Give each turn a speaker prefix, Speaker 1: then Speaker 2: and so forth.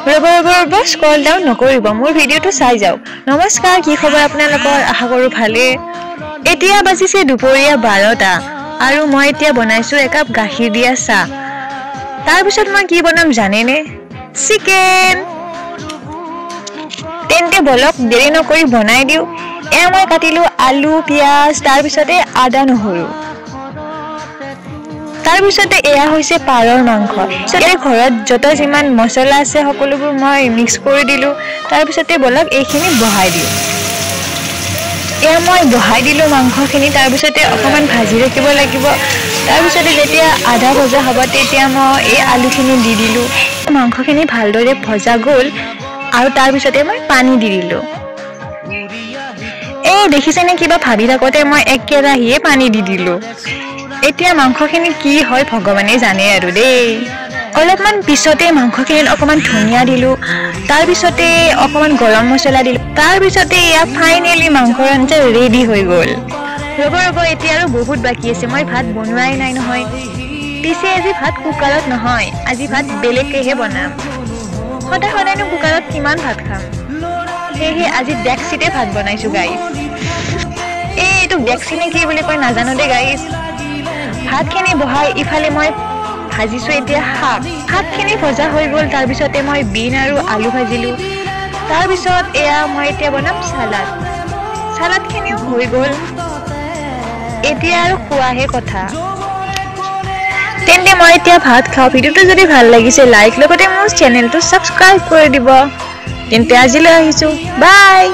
Speaker 1: ৰব scroll down নকৰিব, মোৰ ভিডিঅ'টো চাই যাওক। নমস্কাৰ, কি খবৰ আপোনালোকৰ? আশা কৰোঁ ভালে। এতিয়া বাজিছে দুপৰীয়া 12টা আৰু মই এতিয়া বনাইছোঁ একাপ গাখীৰ দিয়া চাহ। তাৰপিছত মই কি বনাম জানেনে? চিকেন। তেন্তে বলক দেৰি নকৰি বনাই দিওঁ। এয়া মই কাটিলোঁ আলু, পিঁয়াজ, তাৰপিছতে আদা নহৰু। তাৰপিছতে এয়া হৈছে পাৰৰ মাংস। পিছতে ঘৰত যত যিমান মছলা আছে সকলোবোৰ মই মিক্স কৰি দিলোঁ। তাৰপিছতে বলক এইখিনি বহাই দিওঁ। এয়া মই বহাই দিলোঁ মাংসখিনি। তাৰপিছতে অকণমান ভাজি ৰাখিব লাগিব। তাৰপিছতে যেতিয়া আধা ভজা হ'ব তেতিয়া মই এই আলুখিনি দি দিলোঁ। মাংসখিনি ভালদৰে ভজা গ'ল আৰু তাৰপিছতে মই পানী দি দিলোঁ। এই দেখিছেনে, কিবা ভাবি থাকোঁতে মই একেৰাহিয়ে পানী দি দিলোঁ। এতিয়া মাংসখিনি কি হয় ভগৱানে জানে আৰু দেই। অলপমান পিছতে মাংসখিনিত অকণমান ধনিয়া দিলোঁ। তাৰপিছতে অকণমান গৰম মছলা দিলোঁ। তাৰপিছতে এয়া ফাইনেলি মাংসৰ আঞ্জা ৰেডি হৈ গ'ল। ৰব এতিয়া আৰু বহুত বাকী আছে, মই ভাত বনোৱাই নাই নহয়। পিছে আজি ভাত কুকাৰত নহয়, আজি ভাত বেলেগকৈহে বনাম। সদায়নো কুকাৰত কিমান ভাত খাম, সেয়েহে আজি ডেক্সিতে ভাত বনাইছোঁ গাইজ। এইটো ডেক্সি নে কি বুলি কয় নাজানো দেই গাইজ। ভাতখিনি বহাই ইফালে মই ভাজিছোঁ এতিয়া শাকখিনি ভজা হৈ গ'ল। তাৰপিছতে মই বিন আৰু আলু ভাজিলোঁ। তাৰপিছত এয়া মই এতিয়া বনাম চালাডখিনিও হৈ গ'ল। এতিয়া আৰু খোৱাহে কথা। তেন্তে মই এতিয়া ভাত খাওঁ। ভিডিঅ'টো যদি ভাল লাগিছে লাইক, লগতে মোৰ চেনেলটো ছাবস্ক্ৰাইব কৰি দিব। তেন্তে আজিলৈ আহিছোঁ, বাই।